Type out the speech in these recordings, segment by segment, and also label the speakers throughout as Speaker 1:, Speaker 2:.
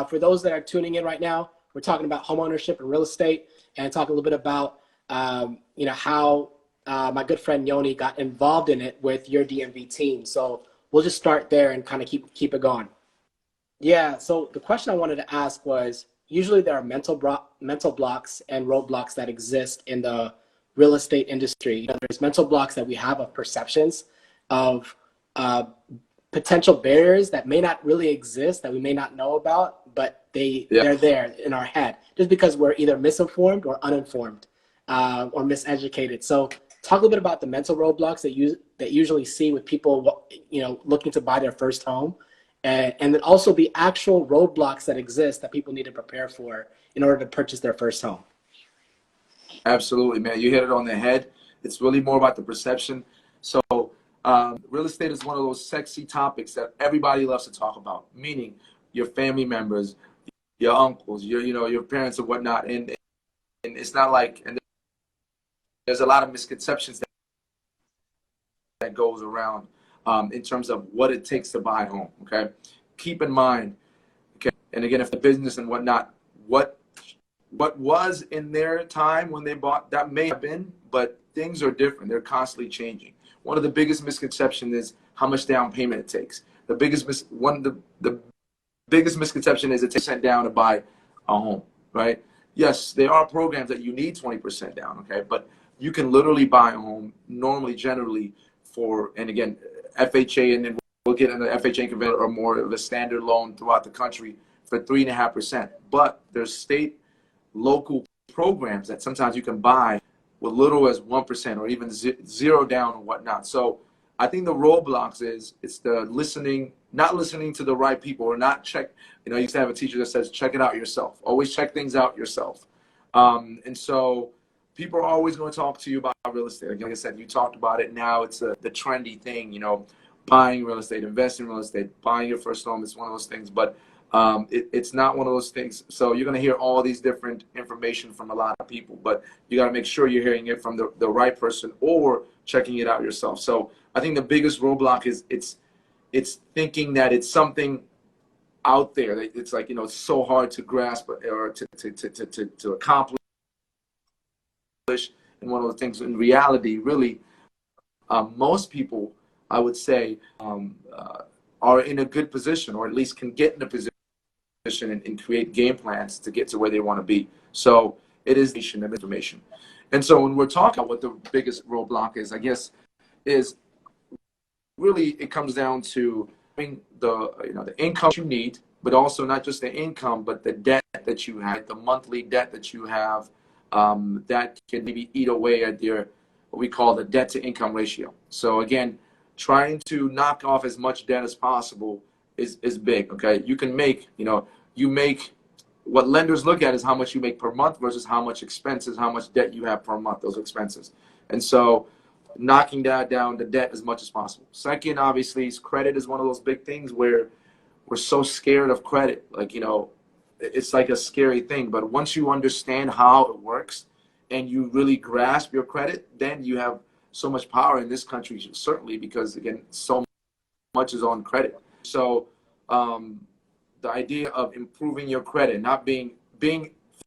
Speaker 1: For those that are tuning in right now, we're talking about homeownership and real estate, and talk a little bit about how my good friend Yoni got involved in it with your DMV team. So we'll just start there and kind of keep it going. Yeah. So the question I wanted to ask was, usually there are mental blocks and roadblocks that exist in the real estate industry. There's mental blocks that we have of perceptions of uh, potential barriers that may not really exist, that we may not know about, but they're there in our head just because we're either misinformed or uninformed or miseducated. So talk a little bit about the mental roadblocks that you usually see with people looking to buy their first home, and then also the actual roadblocks that exist that people need to prepare for in order to purchase their first home.
Speaker 2: Absolutely, man. You hit it on the head. It's really more about the perception. So real estate is one of those sexy topics that everybody loves to talk about, meaning your family members, your uncles, your parents and whatnot. And it's not like, and there's a lot of misconceptions that goes around in terms of what it takes to buy a home. Okay. Keep in mind, okay. And again, if the business and whatnot, what was in their time when they bought, that may have been, but things are different. They're constantly changing. One of the biggest misconceptions is how much down payment it takes. The biggest misconception is it takes 20% down to buy a home, right? Yes, there are programs that you need 20% down, okay? But you can literally buy a home normally, generally for, and again, FHA, and then we'll get into FHA conventional or more of a standard loan throughout the country for 3.5%. But there's state, local programs that sometimes you can buy with little as 1% or even zero down and whatnot. So I think the roadblocks it's the not listening to the right people, or not check. I used to have a teacher that says, check it out yourself. Always check things out yourself. And so people are always going to talk to you about real estate. Like I said, you talked about it. Now it's the trendy thing, buying real estate, investing in real estate, buying your first home. It's one of those things, but it's not one of those things. So you're going to hear all these different information from a lot of people, but you got to make sure you're hearing it from the right person or checking it out yourself. So I think the biggest roadblock is it's thinking that it's something out there. It's like, it's so hard to grasp or to accomplish. And one of the things in reality, really, most people, I would say, are in a good position, or at least can get in a position and create game plans to get to where they want to be. So it is information. And so when we're talking about what the biggest roadblock is, I guess, is really it comes down to having the income you need, but also not just the income, but the debt that you have, the monthly debt that you have, that can maybe eat away at your, what we call the debt to income ratio. So again, trying to knock off as much debt as possible is big. Okay, you can make, you make, what lenders look at is how much you make per month versus how much expenses, how much debt you have per month, those expenses. And so knocking that down, the debt, as much as possible. Second, obviously, is credit is one of those big things where we're so scared of credit. Like, it's like a scary thing. But once you understand how it works and you really grasp your credit, then you have so much power in this country, certainly, because, again, so much is on credit. So the idea of improving your credit, not being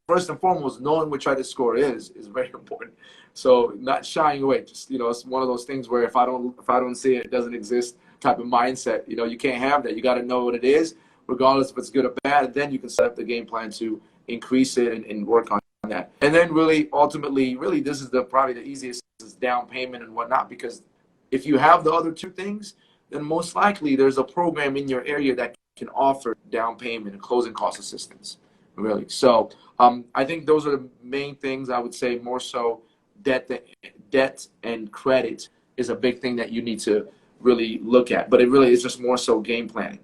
Speaker 2: first and foremost, knowing what credit score is very important. So not shying away. Just, it's one of those things where if I don't see it, it doesn't exist type of mindset. You can't have that. You got to know what it is, regardless if it's good or bad. And then you can set up the game plan to increase it and work on that. And then really, ultimately, really, this is probably the easiest, is down payment and whatnot, because if you have the other two things, then most likely there's a program in your area that can offer down payment and closing cost assistance, really. So I think those are the main things. I would say more so debt and credit is a big thing that you need to really look at, but it really is just more so game planning.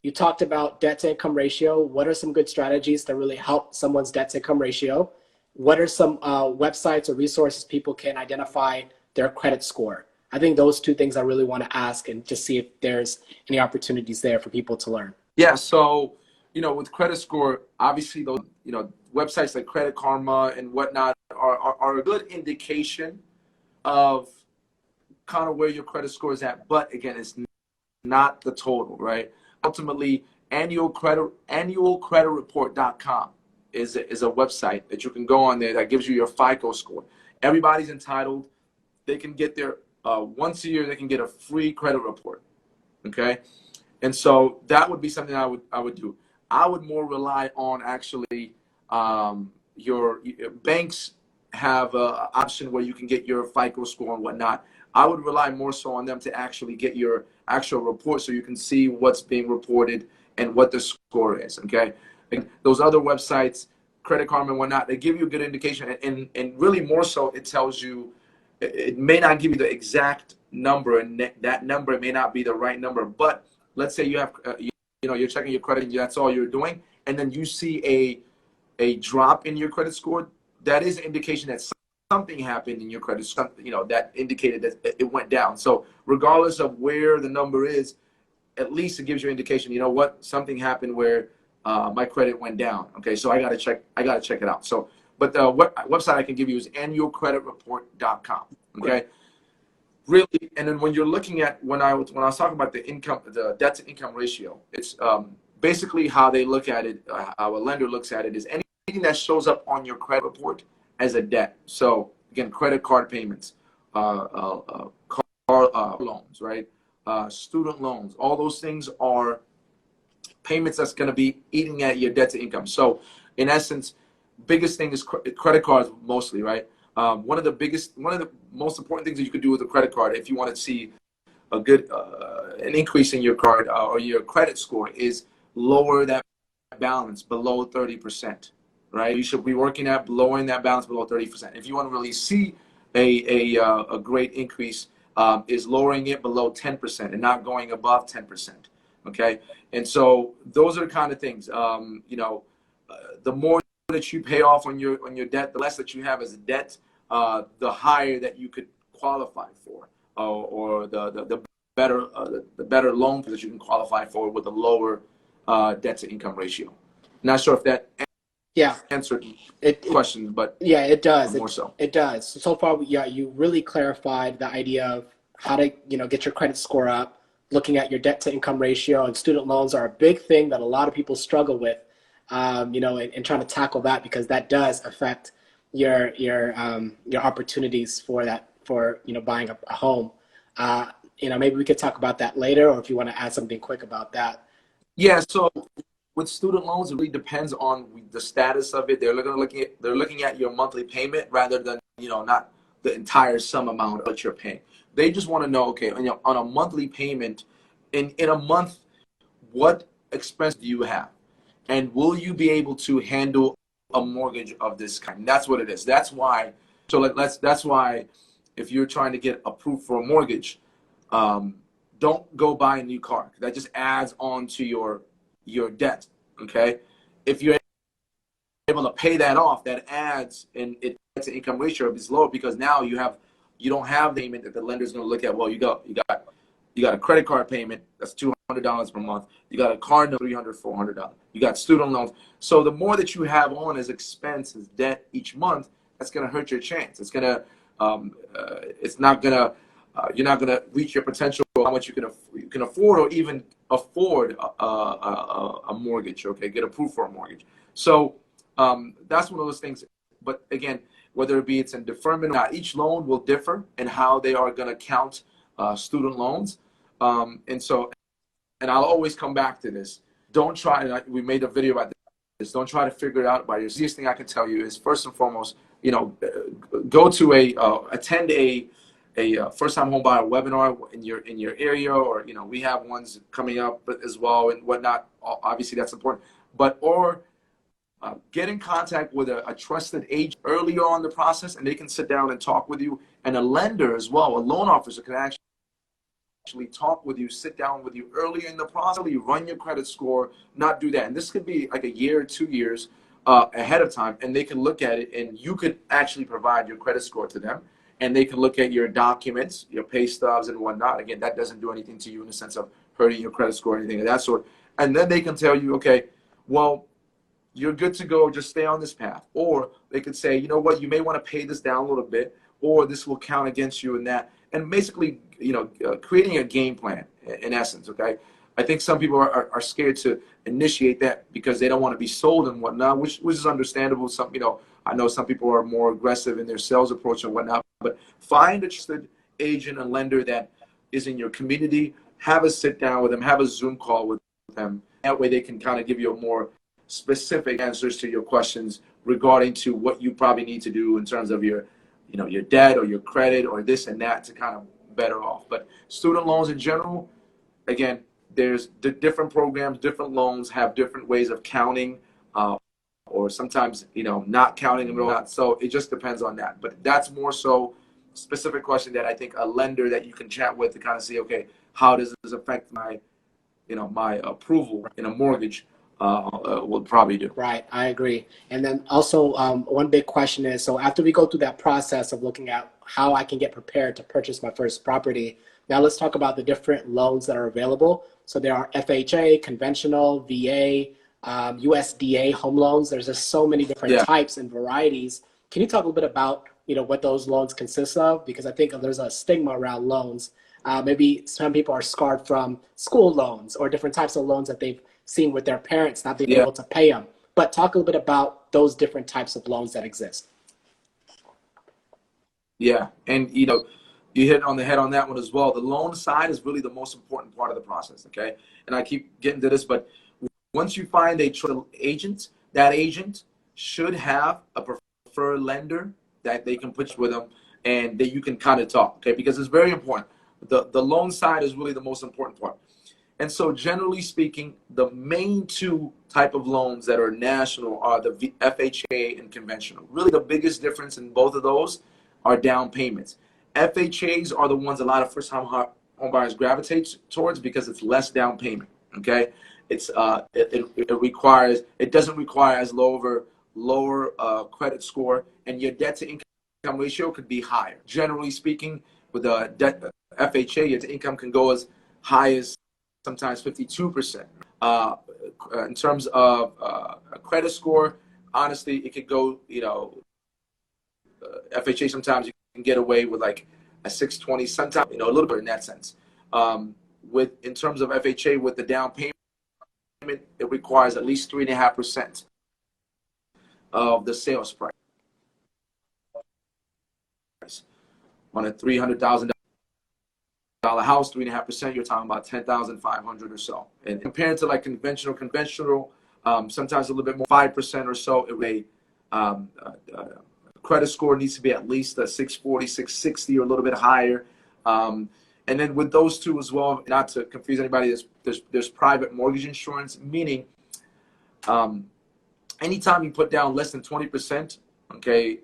Speaker 1: You talked about debt to income ratio. What are some good strategies to really help someone's debt to income ratio? What are some websites or resources people can identify their credit score? I think those two things I really want to ask, and just see if there's any opportunities there for people to learn.
Speaker 2: Yeah, so, with credit score, obviously those, websites like Credit Karma and whatnot are a good indication of kind of where your credit score is at. But again, it's not the total, right? Ultimately, annualcreditreport.com is a website that you can go on there that gives you your FICO score. Everybody's entitled. They can get their once a year they can get a free credit report. Okay, and so that would be something I would do. I would more rely on actually your banks have an option where you can get your FICO score and whatnot. I would rely more so on them to actually get your actual report so you can see what's being reported and what the score is. Okay, and those other websites, Credit Karma and whatnot, they give you a good indication, and really more so it tells you. It may not give you the exact number, and that number may not be the right number. But let's say you have, you're checking your credit, and that's all you're doing, and then you see a drop in your credit score. That is an indication that something happened in your credit, that indicated that it went down. So regardless of where the number is, at least it gives you an indication. You know what? Something happened where my credit went down. Okay, so I gotta check it out. So. But the website I can give you is annualcreditreport.com. Okay, really. And then when you're looking at when I was talking about the debt to income ratio, it's basically how they look at it. How a lender looks at it is anything that shows up on your credit report as a debt. So again, credit card payments, car loans, right? Student loans. All those things are payments that's going to be eating at your debt to income. So in essence, biggest thing is credit cards mostly, right? One of the most important things that you could do with a credit card if you want to see a good an increase in your card or your credit score is lower that balance below 30%, right? You should be working at lowering that balance below 30%. If you want to really see a great increase, is lowering it below 10% and not going above 10%. Okay, and so those are the kind of things. The more that you pay off on your debt, the less that you have as a debt, the higher that you could qualify for, or the better loans that you can qualify for with a lower debt to income ratio. Not sure if that answered questions, but
Speaker 1: yeah, it does.
Speaker 2: More so.
Speaker 1: It does. So far, you really clarified the idea of how to get your credit score up. Looking at your debt to income ratio, and student loans are a big thing that a lot of people struggle with. And trying to tackle that because that does affect your opportunities for buying a home. Maybe we could talk about that later, or if you want to add something quick about that.
Speaker 2: Yeah. So with student loans, it really depends on the status of it. They're looking at your monthly payment rather than not the entire sum amount that you're paying. They just want to know, okay, on a monthly payment, in a month, what expense do you have? And will you be able to handle a mortgage of this kind? That's what it is. That's why. So that's why, if you're trying to get approved for a mortgage, don't go buy a new car. That just adds on to your debt. Okay, if you're able to pay that off, that adds in it to income ratio is lower because now you don't have the payment that the lender's going to look at. Well, you got a credit card payment that's $200 per month. You got a car note, $300, $400. You got student loans. So the more that you have on as expense, as debt each month, that's going to hurt your chance. It's going to, you're not going to reach your potential of how much you can afford or even afford a mortgage. Okay, get approved for a mortgage. So that's one of those things. But again, whether it be it's in deferment or not, each loan will differ in how they are going to count student loans. And I'll always come back to this. Don't try, we made a video about this, don't try to figure it out by yourself. The easiest thing I can tell you is, first and foremost, go to attend a first-time home buyer webinar in your area, or we have ones coming up as well and whatnot. Obviously, that's important. Or get in contact with a trusted agent earlier on in the process, and they can sit down and talk with you. And a lender as well, a loan officer, can actually talk with you, sit down with you earlier in the process, you run your credit score, not do that. And this could be like a year or 2 years ahead of time, and they can look at it, and you could actually provide your credit score to them, and they can look at your documents, your pay stubs and whatnot. Again, that doesn't do anything to you in the sense of hurting your credit score or anything of that sort. And then they can tell you, okay, well, you're good to go, just stay on this path. Or they could say, you know what, you may want to pay this down a little bit, or this will count against you in that. And basically, creating a game plan in essence, okay? I think some people are scared to initiate that because they don't want to be sold and whatnot, which is understandable. Some, I know some people are more aggressive in their sales approach and whatnot, but find a trusted agent and lender that is in your community. Have a sit down with them, have a Zoom call with them. That way they can kind of give you a more specific answers to your questions regarding to what you probably need to do in terms of your debt or your credit or this and that to kind of better off. But student loans in general, again, there's the different programs, different loans have different ways of counting, or sometimes not counting them at all. So it just depends on that. But that's more so specific question that I think a lender that you can chat with to kind of see, okay, how does this affect my my approval in a mortgage will probably do.
Speaker 1: Right, I agree. And then also, one big question is, so after we go through that process of looking at how I can get prepared to purchase my first property, now let's talk about the different loans that are available. So there are FHA, conventional, VA, USDA home loans. There's just so many different
Speaker 2: Yeah.
Speaker 1: types and varieties. Can you talk a little bit about, what those loans consist of? Because I think there's a stigma around loans. Maybe some people are scarred from school loans or different types of loans that they've seen with their parents not being
Speaker 2: Yeah.
Speaker 1: able to pay them. But talk a little bit about those different types of loans that exist.
Speaker 2: Yeah, and you hit on the head on that one as well. The loan side is really the most important part of the process, okay? And I keep getting to this, but once you find a trusted agent, that agent should have a preferred lender that they can put you with them and that you can kind of talk, okay? Because it's very important. The loan side is really the most important part. And so generally speaking, the main two type of loans that are national are the FHA and conventional. Really the biggest difference in both of those are down payments. FHAs are the ones a lot of first-time home buyers gravitate towards because it's less down payment, okay? It doesn't require as lower credit score, and your debt to income ratio could be higher. Generally speaking, with a debt FHA, your debt to income can go as high as sometimes 52%. In terms of a credit score, honestly, it could go, FHA sometimes you can get away with like a 620, sometimes, a little bit in that sense. In terms of FHA, with the down payment, it requires at least 3.5% of the sales price. On a $300,000 house, 3.5%, you're talking about 10,500 or so. And compared to like conventional, sometimes a little bit more, 5% or so. Credit score needs to be at least a 640, 660 or a little bit higher. And then with those two as well, not to confuse anybody, there's private mortgage insurance, meaning anytime you put down less than 20%, okay,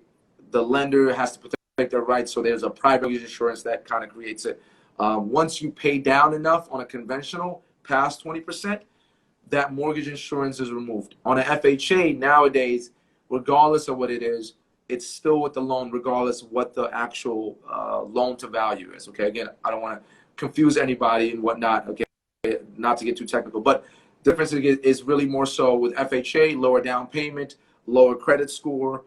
Speaker 2: the lender has to protect their rights. So there's a private mortgage insurance that kind of creates it. Once you pay down enough on a conventional, past 20%, that mortgage insurance is removed. On an FHA nowadays, regardless of what it is, it's still with the loan, regardless of what the actual loan to value is. Okay, again, I don't want to confuse anybody and whatnot. Okay, not to get too technical, but the difference is really more so with FHA, lower down payment, lower credit score,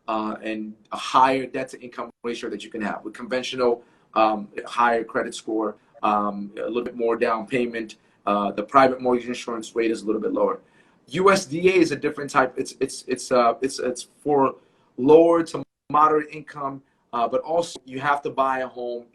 Speaker 2: and a higher debt to income ratio that you can have. With conventional, higher credit score, a little bit more down payment. The private mortgage insurance rate is a little bit lower. USDA is a different type. It's for lower to moderate income, but also you have to buy a home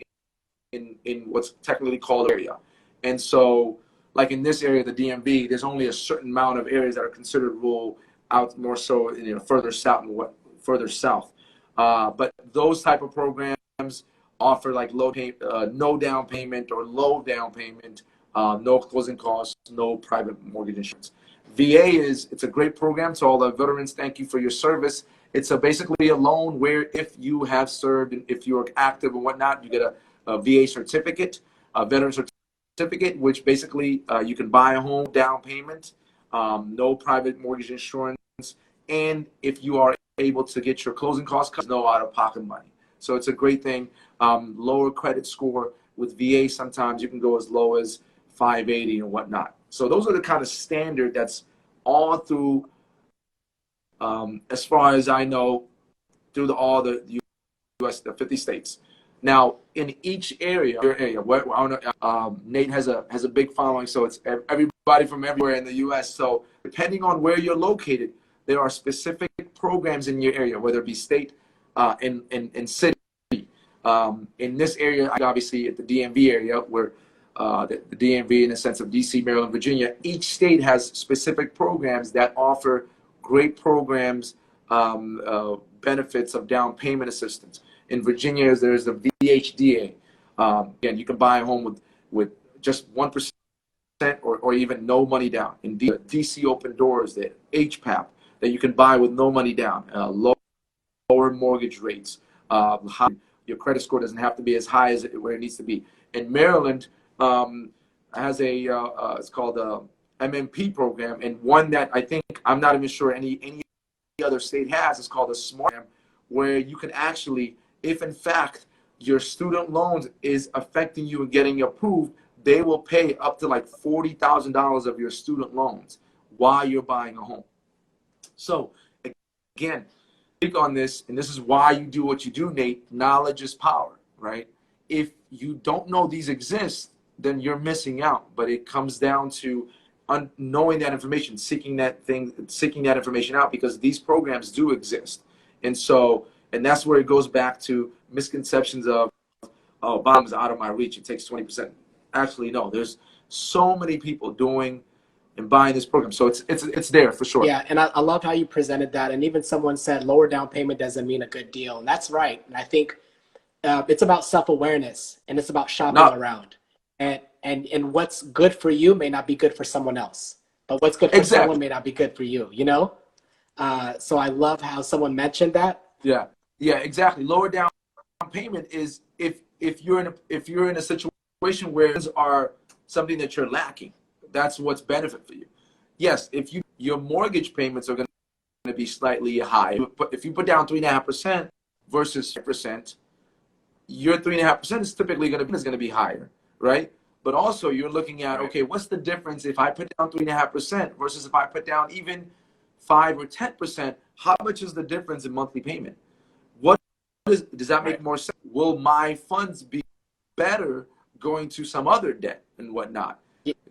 Speaker 2: in what's technically called area. And so, like in this area, the DMV, there's only a certain amount of areas that are considered rural, out more so further south and further south. But those type of programs offer like no down payment or low down payment, no closing costs, no private mortgage insurance. VA it's a great program. To all the veterans, thank you for your service. It's basically a loan where if you have served and if you're active and whatnot, you get a VA certificate, a veteran certificate, which basically you can buy a home, down payment, no private mortgage insurance, and if you are able to get your closing costs, no out-of-pocket money. So it's a great thing. Lower credit score with VA, sometimes you can go as low as 580 and whatnot. So those are the kind of standard that's all through, as far as I know, through all the U.S., the 50 states. Now, in each area, your area, Nate has a big following, so it's everybody from everywhere in the U.S. So depending on where you're located, there are specific programs in your area, whether it be state, and city. In this area, obviously at the DMV area, where the DMV, in the sense of D.C., Maryland, Virginia, each state has specific programs that offer great programs, benefits of down payment assistance. In Virginia, there's the VHDA. Again, you can buy a home with just 1% or even no money down. In DC Open Doors, the HPAP, that you can buy with no money down, lower mortgage rates, your credit score doesn't have to be as high as where it needs to be. In Maryland, has it's called a MMP program, and one that I think, I'm not even sure any other state has, is called a SMART program, where you can actually, if in fact your student loans is affecting you and getting approved, they will pay up to like $40,000 of your student loans while you're buying a home. So again, think on this, and this is why you do what you do, Nate. Knowledge is power, right? If you don't know these exist, then you're missing out. But it comes down to knowing that information, seeking that information out, because these programs do exist. And so, and that's where it goes back to misconceptions of, oh, bottom's out of my reach, it takes 20%. Actually, no, there's so many people doing and buying this program. So it's there for sure.
Speaker 1: Yeah, and I love how you presented that. And even someone said lower down payment doesn't mean a good deal. And that's right. And I think it's about self-awareness, and it's about shopping around. And what's good for you may not be good for someone else. But what's good for someone may not be good for you, you know? So I love how someone mentioned that.
Speaker 2: Yeah, exactly. Lower down payment is if you're in a situation where things are something that you're lacking. That's what's benefit for you. Yes, if your mortgage payments are going to be slightly high, but if you put down 3.5% versus 5%, your 3.5% is typically going to be higher, right? But also you're looking at, okay, what's the difference if I put down 3.5% versus if I put down even 5 or 10%? How much is the difference in monthly payment? Does that make more sense? Will my funds be better going to some other debt and whatnot?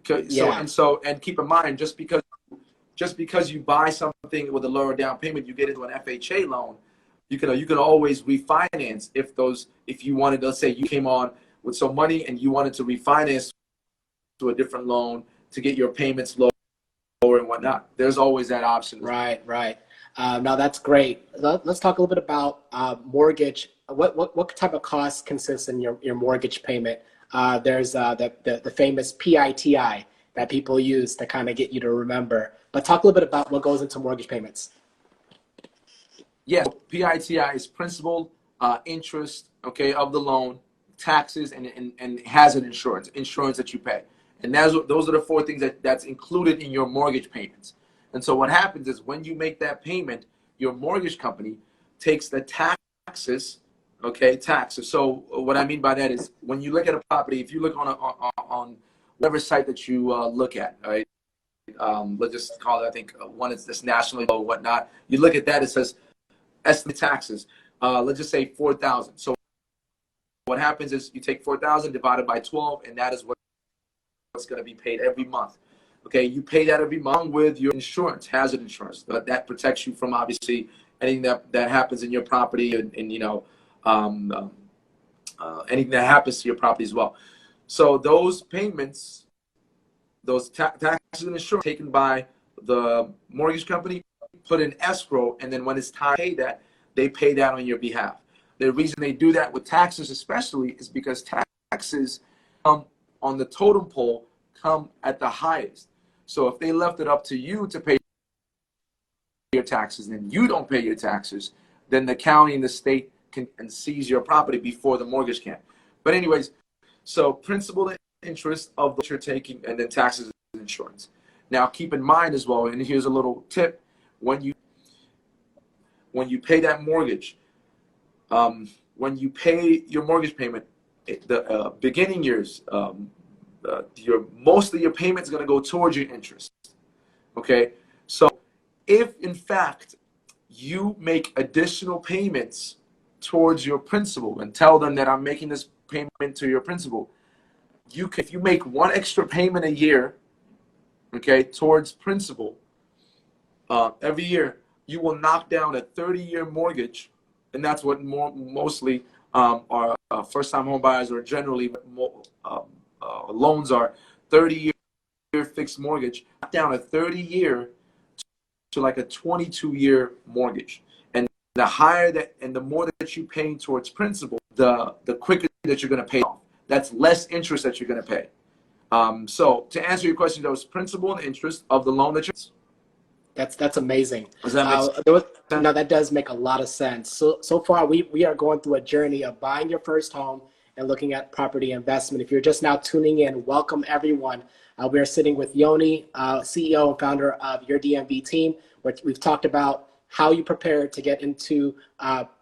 Speaker 2: And keep in mind, just because you buy something with a lower down payment, you get into an FHA loan, you can always refinance if you wanted. Let's say you came on with some money and you wanted to refinance to a different loan to get your payments lower and whatnot. There's always that option.
Speaker 1: Right. Now that's great. Let's talk a little bit about mortgage. What type of costs consist in your mortgage payment? There's the famous PITI that people use to kind of get you to remember. But talk a little bit about what goes into mortgage payments.
Speaker 2: Yes, PITI is principal, interest, okay, of the loan, taxes, and hazard insurance that you pay. And those are the 4 things that's included in your mortgage payments. And so what happens is when you make that payment, your mortgage company takes the taxes. Okay, taxes. So what I mean by that is when you look at a property, if you look on whatever site that you look at, right? Let's just call it, I think one is this nationally or whatnot. You look at that, it says estimate taxes. Let's just say 4,000. So what happens is you take 4,000 divided by 12, and that is what's going to be paid every month. Okay, you pay that every month with your insurance, hazard insurance. That protects you from obviously anything that happens in your property and anything that happens to your property as well. So those payments, those taxes and insurance taken by the mortgage company, put in escrow, and then when it's time to pay that, they pay that on your behalf. The reason they do that with taxes especially is because taxes on the totem pole come at the highest. So if they left it up to you to pay your taxes and you don't pay your taxes, then the county and the state can seize your property before the mortgage can. But anyways, so principal and interest of what you're taking, and then taxes and insurance. Now keep in mind as well, and here's a little tip: when you pay that mortgage, when you pay your mortgage payment, the beginning years, most of your payment is going to go towards your interest. Okay, so if in fact you make additional payments towards your principal and tell them that I'm making this payment to your principal, if you make one extra payment a year, okay, towards principal, every year, you will knock down a 30-year mortgage, and that's what mostly our first-time home buyers, or generally loans are 30-year fixed mortgage, knock down a 30-year to like a 22-year mortgage. And the higher that and the more that you pay towards principal, the quicker that you're going to pay off. That's less interest that you're going to pay. So to answer your question, that was principal and interest of the loan that you're.
Speaker 1: That's amazing.
Speaker 2: Does that make sense?
Speaker 1: No, that does make a lot of sense. So far, we are going through a journey of buying your first home and looking at property investment. If you're just now tuning in, welcome everyone. We are sitting with Yoni, CEO and founder of Your DMV Team, where we've talked about how you prepare to get into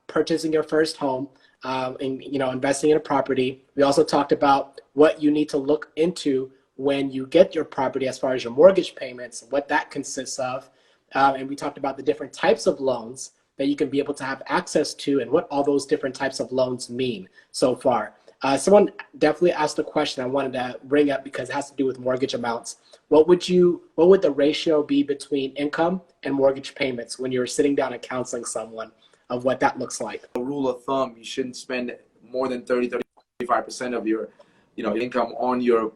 Speaker 1: purchasing your first home and investing in a property. We also talked about what you need to look into when you get your property as far as your mortgage payments, what that consists of. And we talked about the different types of loans that you can be able to have access to and what all those different types of loans mean so far. Someone definitely asked a question I wanted to bring up because it has to do with mortgage amounts. What would the ratio be between income and mortgage payments when you're sitting down and counseling someone of what that looks like?
Speaker 2: A rule of thumb, you shouldn't spend more than 35% of your income on your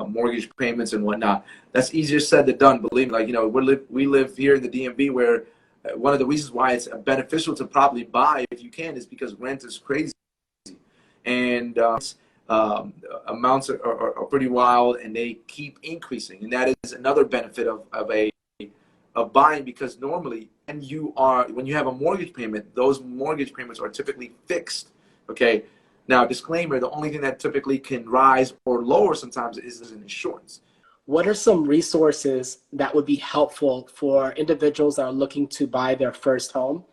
Speaker 2: mortgage payments and whatnot. That's easier said than done. Believe me, we live here in the DMV, where one of the reasons why it's beneficial to probably buy if you can is because rent is crazy, and amounts are pretty wild, and they keep increasing. And that is another benefit of buying, because normally when you have a mortgage payment, those mortgage payments are typically fixed. Okay. Now, disclaimer, the only thing that typically can rise or lower sometimes is an insurance.
Speaker 1: What are some resources that would be helpful for individuals that are looking to buy their first home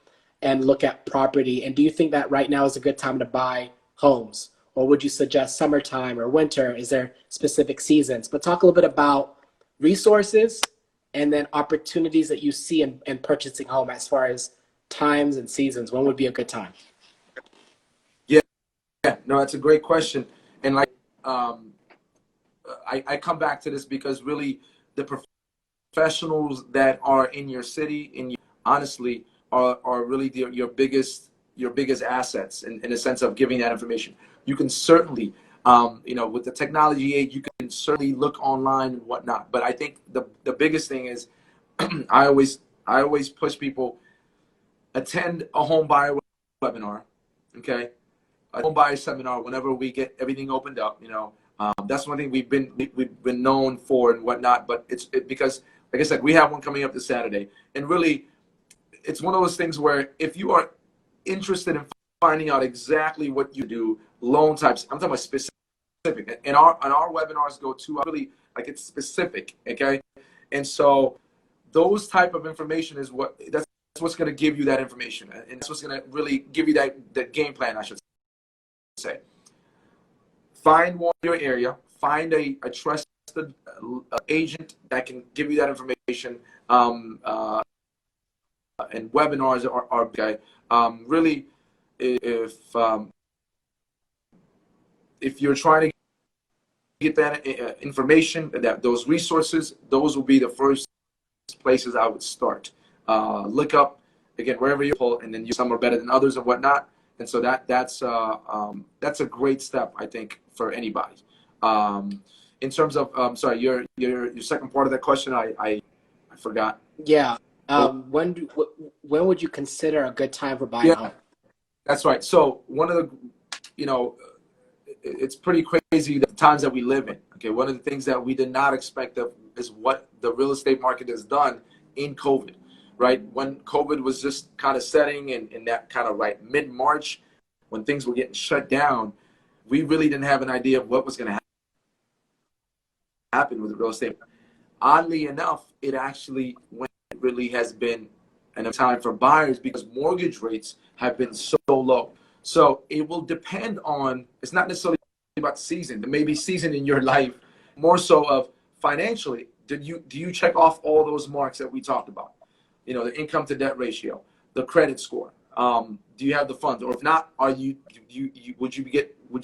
Speaker 1: and look at property? And do you think that right now is a good time to buy homes? Or would you suggest summertime or winter? Is there specific seasons? But talk a little bit about resources and then opportunities that you see in purchasing home as far as times and seasons. When would be a good time?
Speaker 2: Yeah, no, that's a great question. And I come back to this because really the professionals that are in your city, honestly, are really your biggest assets in the sense of giving that information. You can certainly, with the technology age, you can certainly look online and whatnot. But I think the biggest thing is I always push people, attend a home buyer webinar, okay? A home buyer seminar whenever we get everything opened up. That's one thing we've been known for and whatnot. But it's because, like I said, we have one coming up this Saturday, and really, it's one of those things where if you are interested in finding out exactly what you do, loan types, I'm talking about specific, and our webinars go to really it's specific, okay? And so those type of information is that's what's going to give you that information, and that's what's going to really give you that game plan, I should say. Find one in your area, find a trusted agent that can give you that information, and webinars are okay. Really, if you're trying to get that information, those resources, those will be the first places I would start. Look up, again, wherever you pull, and then some are better than others and whatnot. And so that's a great step, I think, for anybody. In terms of, sorry, your second part of that question, I forgot.
Speaker 1: Yeah. When would you consider a good time for buying a home?
Speaker 2: That's right. So one of the, it's pretty crazy the times that we live in. Okay, one of the things that we did not expect is what the real estate market has done in COVID. Right when COVID was just kind of setting in that kind of mid-March, when things were getting shut down, we really didn't have an idea of what was going to happen with real estate. Oddly enough, it really has been a time for buyers because mortgage rates have been so low. So it will depend on, it's not necessarily about season. There may be season in your life, more so of financially. Do you check off all those marks that we talked about? The income to debt ratio, the credit score, Do you have the funds? Or if not, would you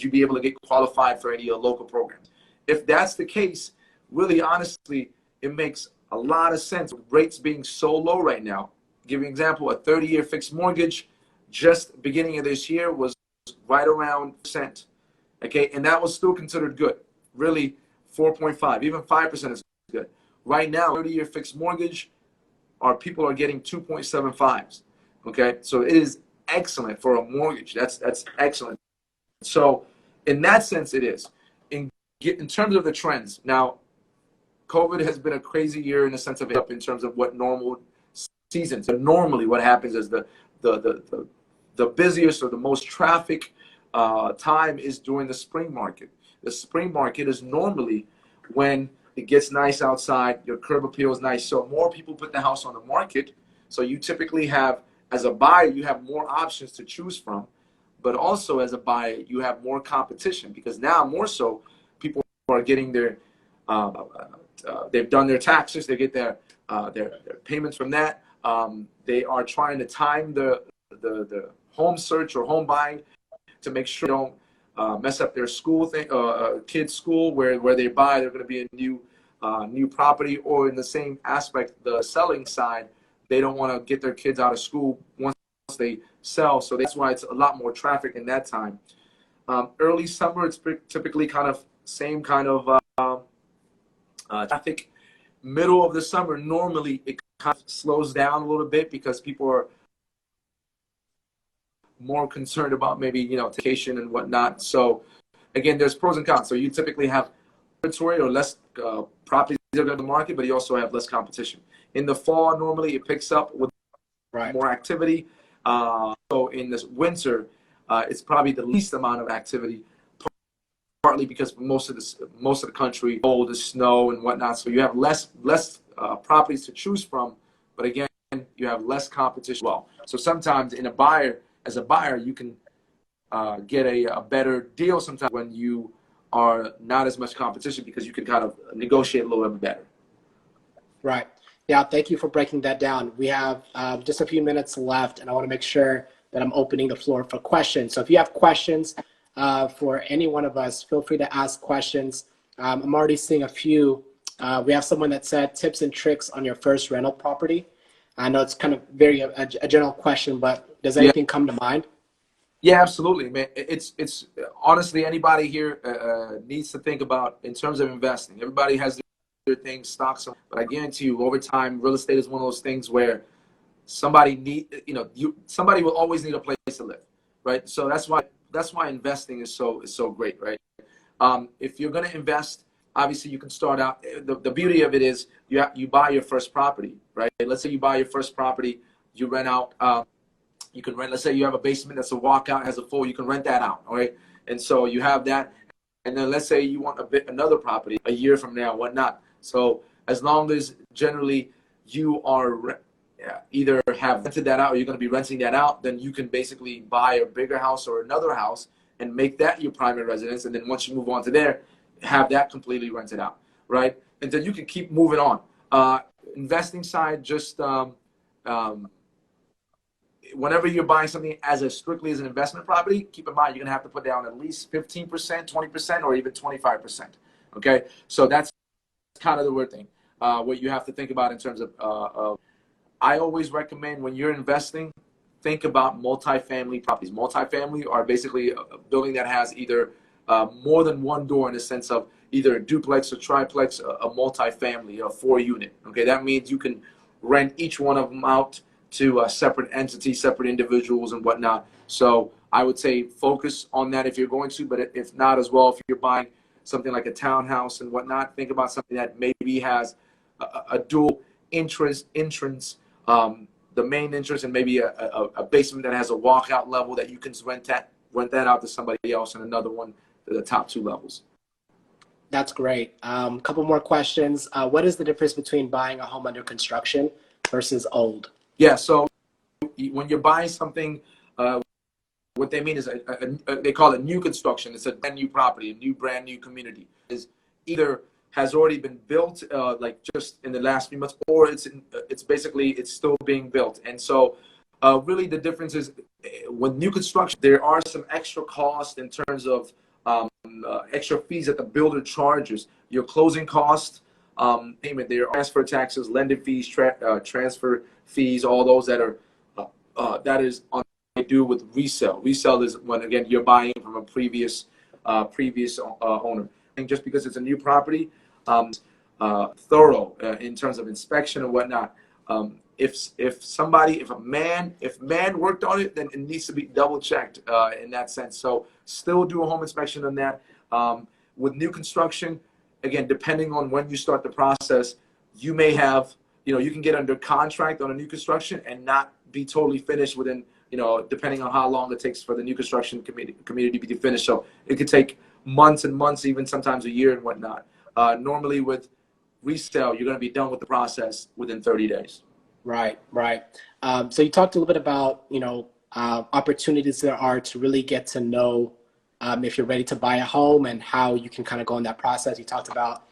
Speaker 2: be able to get qualified for any local programs? If that's the case, really honestly, it makes a lot of sense. With rates being so low right now, give you an example, a 30-year fixed mortgage just beginning of this year was right around percent. Okay, and that was still considered good. Really, 4.5, even 5% is good. Right now, 30-year fixed mortgage, people are getting 2.75s. Okay, so it is excellent for a mortgage. That's excellent. So in that sense, it is. In terms of the trends, now COVID has been a crazy year in the sense of in terms of what normal seasons. So normally, what happens is the busiest or the most traffic time is during the spring market. The spring market is normally when it gets nice outside, your curb appeal is nice, so more people put the house on the market. So you typically have, as a buyer, you have more options to choose from, but also as a buyer, you have more competition because now more so people are getting their, they've done their taxes, they get their payments from that. They are trying to time the home search or home buying to make sure they don't mess up their school thing, kids' school where they buy. They're going to be a new property, or in the same aspect, the selling side, they don't want to get their kids out of school once they sell. So that's why it's a lot more traffic in that time. Early summer, it's typically kind of same kind of traffic. Middle of the summer, normally it kind of slows down a little bit because people are more concerned about maybe, vacation and whatnot. So again, there's pros and cons. So you typically have inventory or less properties that are in the market, but you also have less competition. In the fall, normally it picks up with more activity. So in this winter, it's probably the least amount of activity, partly because most of the country cold, the snow and whatnot. So you have less properties to choose from, but again, you have less competition as well. So sometimes as a buyer, you can get a better deal sometimes when you are not as much competition because you can kind of negotiate a little bit better.
Speaker 1: Right. Yeah, thank you for breaking that down. We have just a few minutes left, and I want to make sure that I'm opening the floor for questions. So if you have questions for any one of us, feel free to ask questions. I'm already seeing a few. We have someone that said tips and tricks on your first rental property. I know it's kind of a general question, but does anything come to mind?
Speaker 2: Yeah, absolutely, man. It's honestly, anybody here needs to think about in terms of investing. Everybody has their things, stocks, but I guarantee you, over time, real estate is one of those things where somebody will always need a place to live, right? So that's why investing is so great, right? If you're going to invest, obviously you can start out. The beauty of it is you buy your first property, right? Let's say you buy your first property, you rent out. You can rent. Let's say you have a basement that's a walkout, has a full. You can rent that out, all right? And so you have that, and then let's say you want another property a year from now, whatnot. So as long as generally you are either have rented that out or you're going to be renting that out, then you can basically buy a bigger house or another house and make that your primary residence. And then once you move on to there, have that completely rented out, right? And then you can keep moving on. Investing side, just whenever you're buying something strictly as an investment property, keep in mind you're going to have to put down at least 15%, 20%, or even 25%. Okay, so that's kind of the weird thing. What you have to think about in terms of I always recommend when you're investing, think about multifamily properties. Multifamily are basically a building that has either more than one door in the sense of either a duplex or triplex, a multifamily, a 4-unit. Okay, that means you can rent each one of them out to separate entities, separate individuals and whatnot. So I would say focus on that if you're going to, but if not as well, if you're buying something like a townhouse and whatnot, think about something that maybe has a dual entrance, the main entrance, and maybe a basement that has a walkout level that you can rent that out to somebody else, and another one to the top 2 levels.
Speaker 1: That's great. A couple more questions. What is the difference between buying a home under construction versus old?
Speaker 2: Yeah, so when you're buying something, what they mean is they call it new construction. It's a brand new property, a brand new community. Is either has already been built, like just in the last few months, or it's still being built. And so really the difference is with new construction, there are some extra costs in terms of extra fees that the builder charges. Your closing costs, payment, there are transfer taxes, lending fees, transfer fees, all those that are that is on do with resale. Resale is when again you're buying from a previous owner. And just because it's a new property, thorough in terms of inspection and whatnot. If man worked on it, then it needs to be double checked in that sense. So still do a home inspection on that. With new construction, again, depending on when you start the process, you may have, you can get under contract on a new construction and not be totally finished within, depending on how long it takes for the new construction community to be finished. So it could take months and months, even sometimes a year and whatnot. Normally with resale, you're going to be done with the process within 30 days.
Speaker 1: Right. So you talked a little bit about, opportunities there are to really get to know if you're ready to buy a home and how you can kind of go in that process. You talked about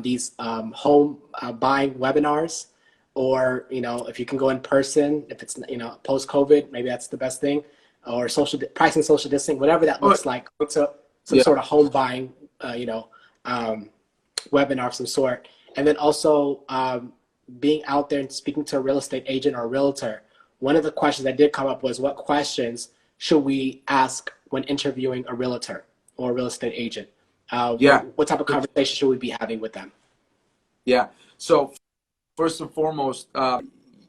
Speaker 1: these home buying webinars, or, if you can go in person, if it's, post-COVID, maybe that's the best thing, or pricing social distancing, whatever that looks like. So some sort of home buying, webinar of some sort. And then also being out there and speaking to a real estate agent or a realtor. One of the questions that did come up was, what questions should we ask when interviewing a realtor or a real estate agent? What type of conversation should we be having with them?
Speaker 2: Yeah. So first and foremost,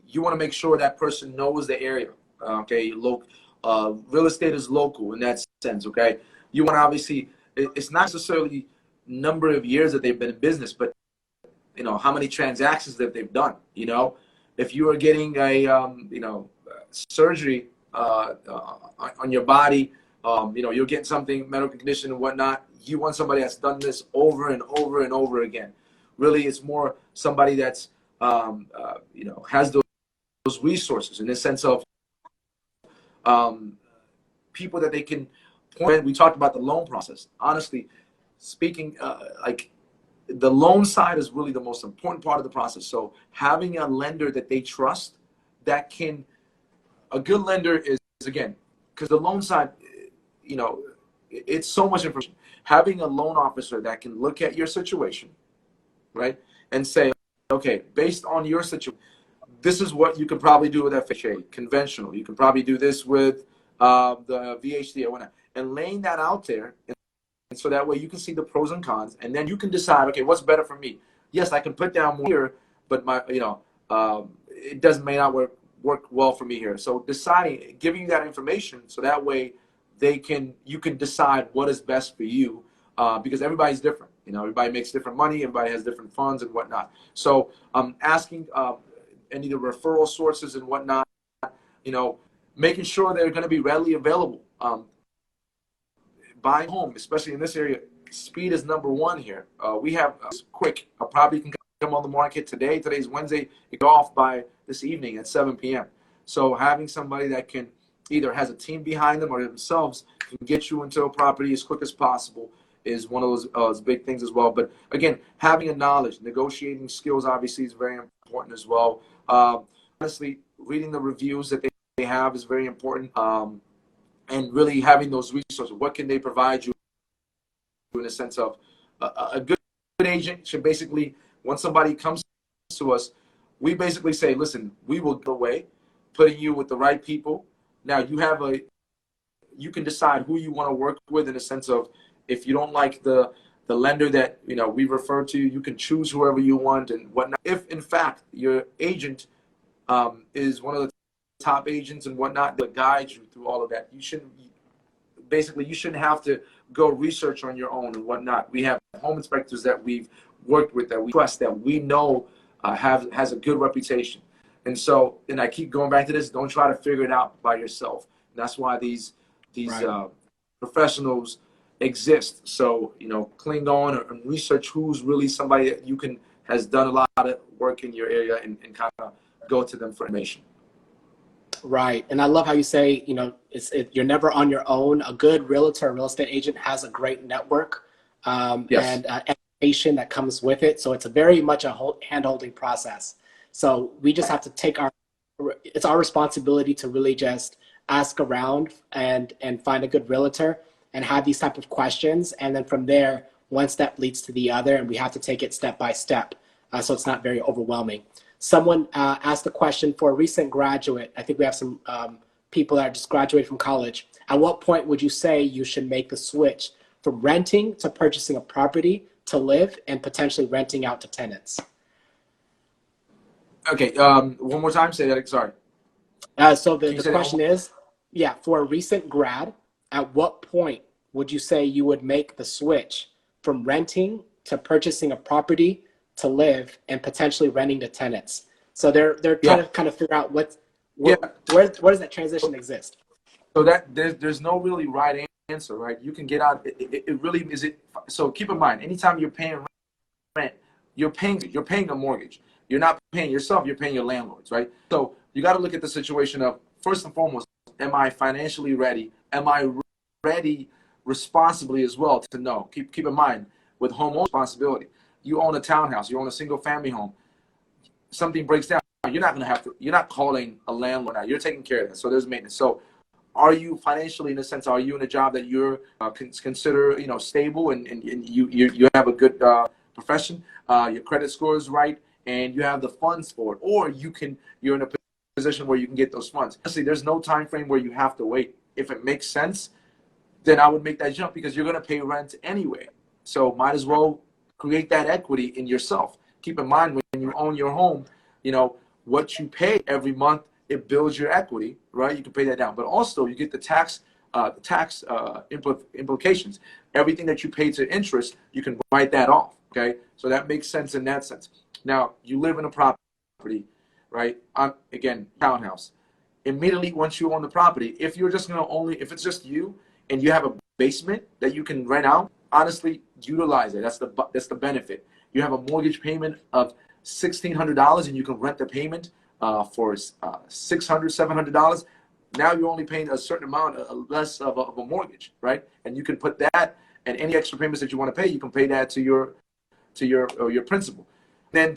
Speaker 2: you want to make sure that person knows the area. Okay. Real estate is local in that sense. Okay. You want to obviously, it's not necessarily number of years that they've been in business, but how many transactions that they've done. If you are getting a surgery on your body, you're getting something, medical condition and whatnot, you want somebody that's done this over and over and over again. Really, it's more somebody that's has those resources in the sense of people that they can point. We talked about the loan process. Honestly speaking, the loan side is really the most important part of the process. So having a lender that they trust, a good lender is, again, because the loan side, it's so much information. Having a loan officer that can look at your situation, right, and say, okay, based on your situation, this is what you can probably do with FHA, conventional. You can probably do this with the VHD or whatnot, and laying that out there. And so that way you can see the pros and cons, and then you can decide, okay, what's better for me? Yes, I can put down more here, but it may not work well for me here. So deciding, giving you that information, so that way you can decide what is best for you, because everybody's different. Everybody makes different money, everybody has different funds and whatnot. So asking any of the referral sources and whatnot, making sure they're going to be readily available. Buying home, especially in this area, speed is number one here. We have quick. A property can come on the market today. Today's Wednesday. It go off by this evening at 7 p.m. So having somebody that can either has a team behind them or themselves can get you into a property as quick as possible is one of those big things as well. But again, having a knowledge, negotiating skills obviously is very important as well. Honestly, reading the reviews that they have is very important. And really having those resources. What can they provide you in the sense of a good agent should basically, when somebody comes to us, we basically say, listen, we will go away, putting you with the right people. Now you can decide who you want to work with in the sense of, if you don't like the lender that we refer to, you can choose whoever you want and whatnot. If in fact your agent is one of the top agents and whatnot that guide you through all of that, you shouldn't have to go research on your own and whatnot. We have home inspectors that we've worked with, that we trust, that we know has a good reputation. And I keep going back to this, don't try to figure it out by yourself. And that's why these right. Professionals exist. So cling on and research who's really somebody that has done a lot of work in your area, and kind of go to them for information.
Speaker 1: Right. And I love how you say, you're never on your own. A good realtor, real estate agent has a great network and education that comes with it. So it's very much a hand-holding process. So we just have to take our it's our responsibility to really just ask around and find a good realtor and have these type of questions, and then from there one step leads to the other, and we have to take it step by step, so it's not very overwhelming. Someone asked a question for a recent graduate. I think we have some people that are just graduated from college. At what point would you say you should make the switch from renting to purchasing a property to live and potentially renting out to tenants?
Speaker 2: Okay, one more time. Say that. Sorry.
Speaker 1: So
Speaker 2: Can you
Speaker 1: the
Speaker 2: say that one
Speaker 1: question
Speaker 2: more?
Speaker 1: is, yeah, for a recent grad, at what point would you say you would make the switch from renting to purchasing a property to live and potentially renting to tenants? So they're trying
Speaker 2: Yeah,
Speaker 1: to kind of figure out
Speaker 2: yeah.
Speaker 1: where does that transition exist?
Speaker 2: So that there's no really right answer, right? You can get out. It really is it. So keep in mind, anytime you're paying rent, you're paying a mortgage. You're not paying yourself. You're paying your landlords, right? So you got to look at the situation of, first and foremost, am I financially ready? Am I ready responsibly as well to know? Keep in mind, with home ownership responsibility, you own a townhouse, you own a single family home. Something breaks down, you're not gonna have to. You're not calling a landlord now. You're taking care of that. So there's maintenance. So are you financially, in a sense, are you in a job that you're consider stable, and you have a good profession, your credit score is right, and you have the funds for it, or you're in a position where you can get those funds. Honestly, there's no time frame where you have to wait. If it makes sense, then I would make that jump, because you're going to pay rent anyway. So might as well create that equity in yourself. Keep in mind, when you own your home, what you pay every month, it builds your equity, right? You can pay that down, but also you get the tax implications. Everything that you pay to interest, you can write that off. Okay, so that makes sense in that sense. Now you live in a property, right? Again, townhouse. Immediately once you own the property, if it's just you and you have a basement that you can rent out, honestly, utilize it. That's the benefit. You have a mortgage payment of $1,600 and you can rent the payment for $600, $700. Now you're only paying a certain amount less of a mortgage, right? And you can put that, and any extra payments that you want to pay, you can pay that to your principal. Then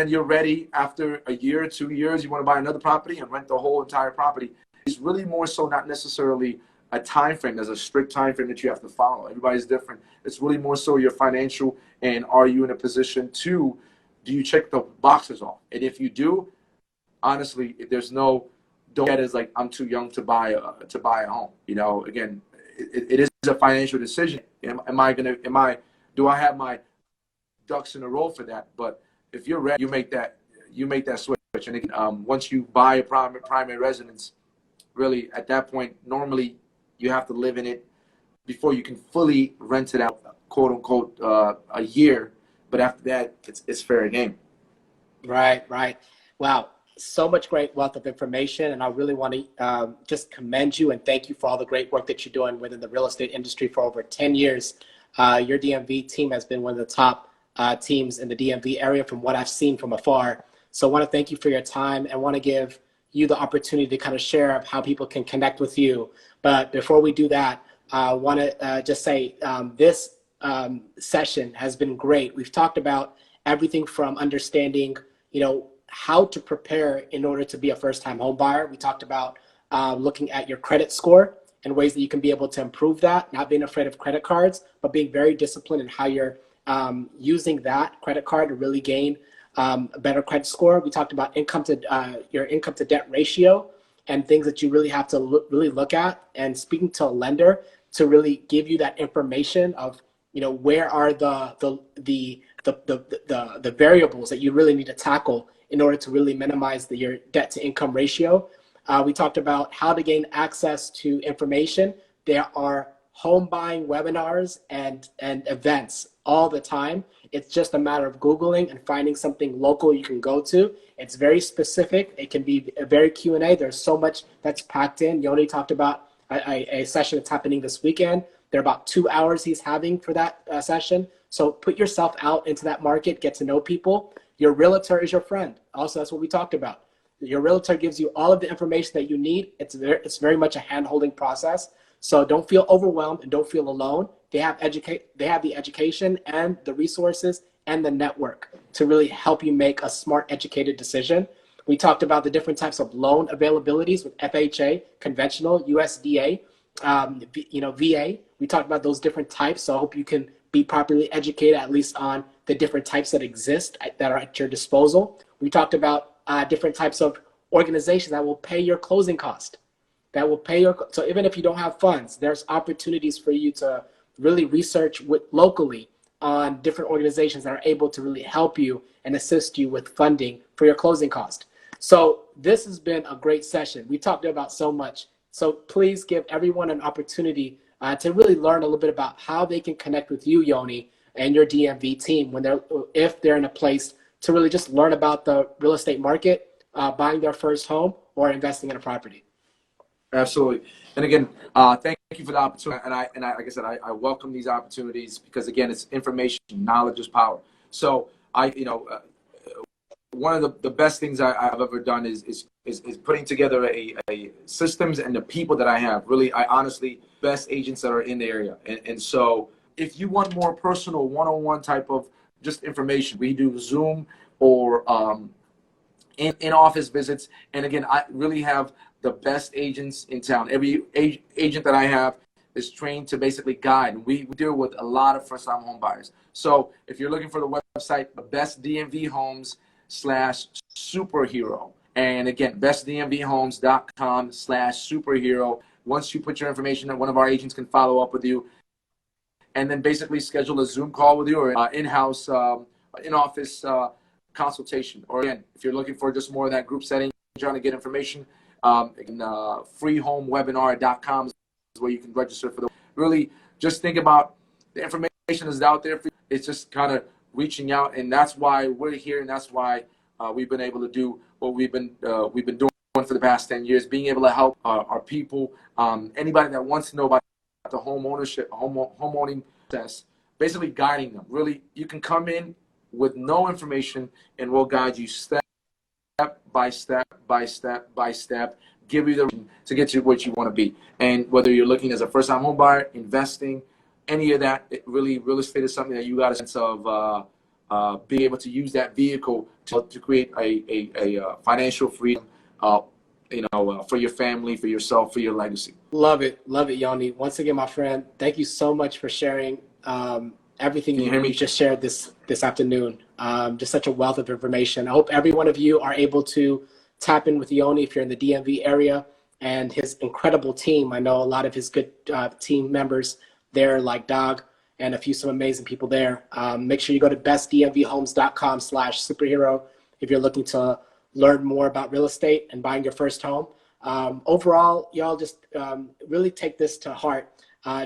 Speaker 2: you're ready after a year, 2 years, you want to buy another property and rent the whole entire property. It's really more so not necessarily a time frame. There's a strict time frame that you have to follow. Everybody's different. It's really more so your financial, and are you in a position to, do you check the boxes off? And if you do, honestly, don't get it as like, I'm too young to buy a home. Again, it is a financial decision. Do I have my ducks in a row for that? But if you're ready, you make that switch. And again, once you buy a primary residence, really at that point, normally you have to live in it before you can fully rent it out, quote unquote, a year. But after that, it's fair game.
Speaker 1: Right, right. Wow. So much great wealth of information. And I really want to just commend you and thank you for all the great work that you're doing within the real estate industry for over 10 years. Your DMV team has been one of the top teams in the DMV area from what I've seen from afar. So I want to thank you for your time and want to give you the opportunity to kind of share how people can connect with you. But before we do that, I want to just say this session has been great. We've talked about everything from understanding, how to prepare in order to be a first-time home buyer. We talked about looking at your credit score and ways that you can be able to improve that, not being afraid of credit cards, but being very disciplined in how you're using that credit card to really gain a better credit score. We talked about your income to debt ratio and things that you really have to really look at, and speaking to a lender to really give you that information of, where are the variables that you really need to tackle in order to really minimize your debt to income ratio. We talked about how to gain access to information. There are home buying webinars and events all the time. It's just a matter of Googling and finding something local you can go to. It's very specific. It can be a very Q&A. There's so much that's packed in. Yoni talked about a session that's happening this weekend. There are about 2 hours he's having for that session. So put yourself out into that market, get to know people. Your realtor is your friend. Also, that's what we talked about. Your realtor gives you all of the information that you need. It's very much a hand-holding process. So don't feel overwhelmed and don't feel alone. They have the education and the resources and the network to really help you make a smart, educated decision. We talked about the different types of loan availabilities with FHA, conventional, USDA, VA. We talked about those different types. So I hope you can be properly educated, at least on the different types that exist that are at your disposal. We talked about different types of organizations that will pay your closing cost, so even if you don't have funds, there's opportunities for you to really research locally on different organizations that are able to really help you and assist you with funding for your closing cost. So this has been a great session. We talked about so much. So please give everyone an opportunity to really learn a little bit about how they can connect with you, Yoni, and your DMV team if they're in a place to really just learn about the real estate market, buying their first home, or investing in a property.
Speaker 2: Absolutely. And again, thank you for the opportunity. And like I said, I welcome these opportunities because again, it's information, knowledge is power. So one of the best things I've ever done is putting together a systems and the people that I have. Really, I honestly, best agents that are in the area. And so if you want more personal one-on-one type of just information, we do Zoom or in office visits. And again, I really have the best agents in town. Every agent that I have is trained to basically guide. We deal with a lot of first-time home buyers. So if you're looking for the website, bestdmvhomes/superhero. And again, bestdmvhomes.com/superhero. Once you put your information, one of our agents can follow up with you and then basically schedule a Zoom call with you or in-house, in-office consultation. Or again, if you're looking for just more of that group setting, trying to get information, freehomewebinar.com is where you can register for the. Really, just think about the information is out there for you. It's just kind of reaching out, and that's why we're here, and that's why we've been able to do what we've been doing for the past 10 years, being able to help our people, anybody that wants to know about the home owning process, basically guiding them. Really, you can come in with no information, and we'll guide you step by step, give you to get you what you want to be. And whether you're looking as a first-time home buyer, investing, any of that, real estate is something that you got a sense of being able to use that vehicle to create a financial freedom, for your family, for yourself, for your legacy.
Speaker 1: Love it, Yoni. Once again, my friend, thank you so much for sharing everything you just shared this afternoon. Just such a wealth of information. I hope every one of you are able to tap in with Yoni if you're in the DMV area and his incredible team. I know a lot of his good team members there, like Doug and some amazing people there. Make sure you go to bestdmvhomes.com/superhero if you're looking to learn more about real estate and buying your first home. Overall, y'all just really take this to heart.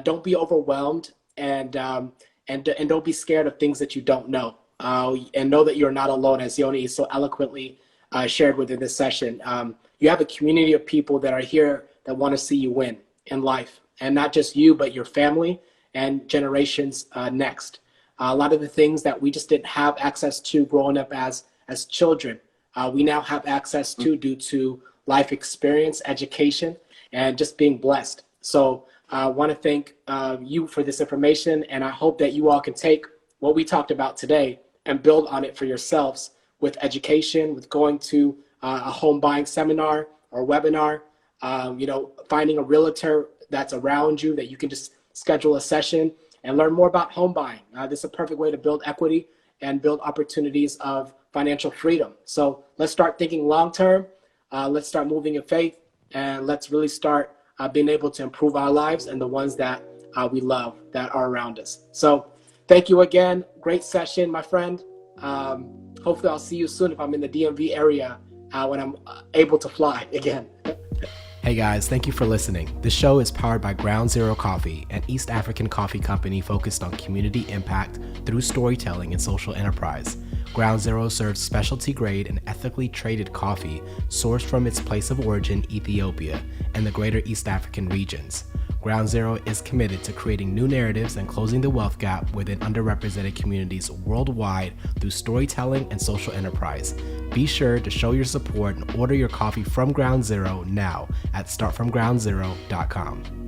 Speaker 1: Don't be overwhelmed and don't be scared of things that you don't know. And know that you're not alone, as Yoni so eloquently shared within this session. You have a community of people that are here that want to see you win in life, and not just you, but your family and generations next. A lot of the things that we just didn't have access to growing up as children, we now have access to due to life experience, education, and just being blessed. So I want to thank you for this information, and I hope that you all can take what we talked about today and build on it for yourselves with education, with going to a home buying seminar or webinar, finding a realtor that's around you that you can just schedule a session and learn more about home buying. This is a perfect way to build equity and build opportunities of financial freedom. So let's start thinking long-term. Let's start moving in faith, and let's really start being able to improve our lives and the ones that we love that are around us. So thank you again. Great session, my friend. Hopefully I'll see you soon if I'm in the DMV area when I'm able to fly again. Hey guys, thank you for listening. The show is powered by Ground Zero Coffee, an East African coffee company focused on community impact through storytelling and social enterprise. Ground Zero serves specialty grade and ethically traded coffee sourced from its place of origin, Ethiopia, and the greater East African regions. Ground Zero is committed to creating new narratives and closing the wealth gap within underrepresented communities worldwide through storytelling and social enterprise. Be sure to show your support and order your coffee from Ground Zero now at startfromgroundzero.com.